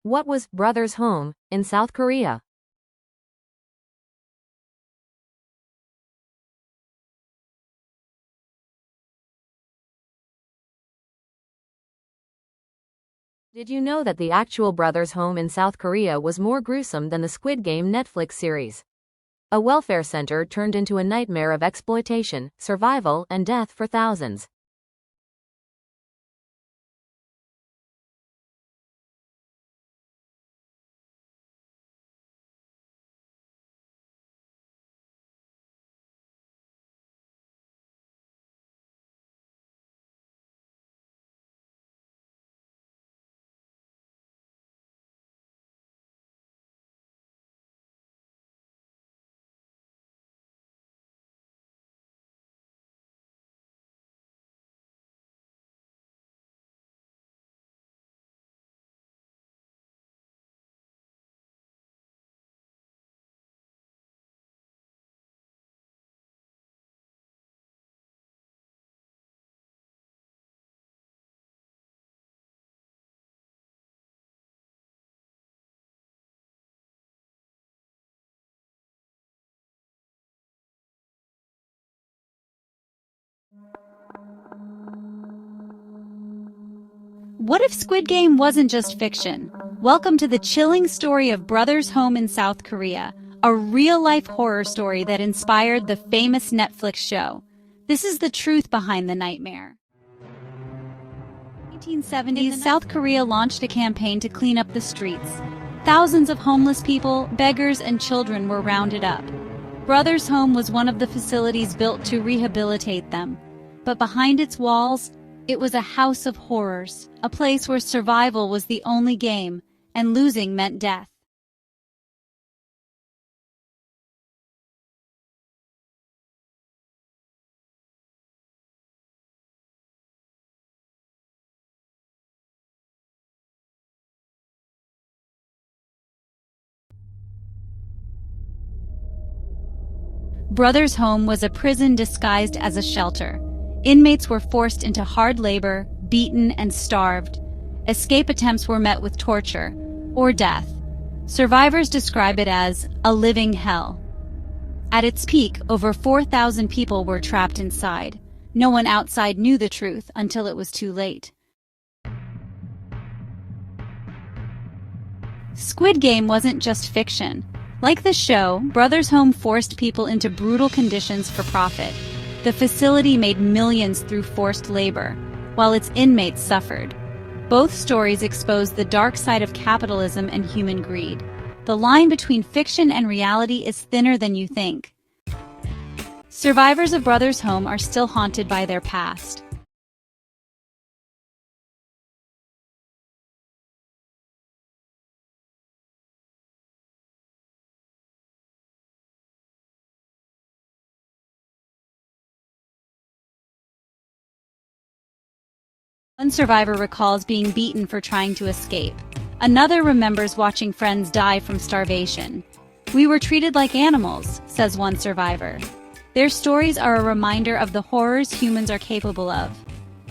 What was Brothers' Home in South Korea? Did you know that the actual Brothers' Home in South Korea was more gruesome than the Squid Game Netflix series? A welfare center turned into a nightmare of exploitation, survival, and death for thousands. What if Squid Game wasn't just fiction? Welcome to the chilling story of Brothers' Home in South Korea, a real-life horror story that inspired the famous Netflix show. This is the truth behind the nightmare. In the 1970s, South Korea launched a campaign to clean up the streets. Thousands of homeless people, beggars, and children were rounded up. Brothers' Home was one of the facilities built to rehabilitate them. But behind its walls, it was a house of horrors, a place where survival was the only game, and losing meant death. Brothers' Home was a prison disguised as a shelter. Inmates were forced into hard labor, beaten, and starved. Escape attempts were met with torture or death. Survivors describe it as a living hell. At its peak, over 4,000 people were trapped inside. No one outside knew the truth until it was too late. Squid Game wasn't just fiction. Like the show, Brothers' Home forced people into brutal conditions for profit. The facility made millions through forced labor, while its inmates suffered. Both stories expose the dark side of capitalism and human greed. The line between fiction and reality is thinner than you think. Survivors of Brothers' Home are still haunted by their past. One survivor recalls being beaten for trying to escape. Another remembers watching friends die from starvation. "We were treated like animals," says one survivor. Their stories are a reminder of the horrors humans are capable of.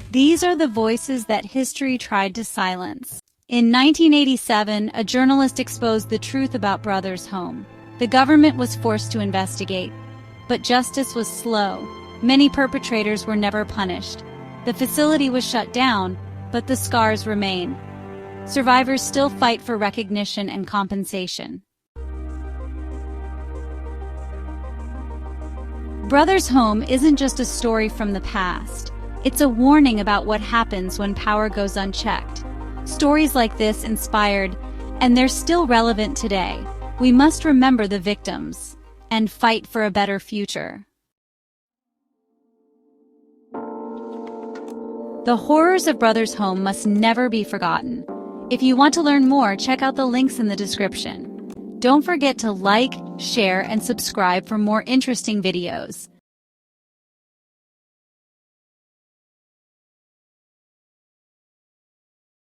These are the voices that history tried to silence. In 1987, a journalist exposed the truth about Brothers' Home. The government was forced to investigate, but justice was slow. Many perpetrators were never punished. The facility was shut down, but the scars remain. Survivors still fight for recognition and compensation. Brothers' Home isn't just a story from the past. It's a warning about what happens when power goes unchecked. Stories like this inspired, and they're still relevant today. We must remember the victims and fight for a better future. The horrors of Brothers' Home must never be forgotten. If you want to learn more, check out the links in the description. Don't forget to like, share, and subscribe for more interesting videos.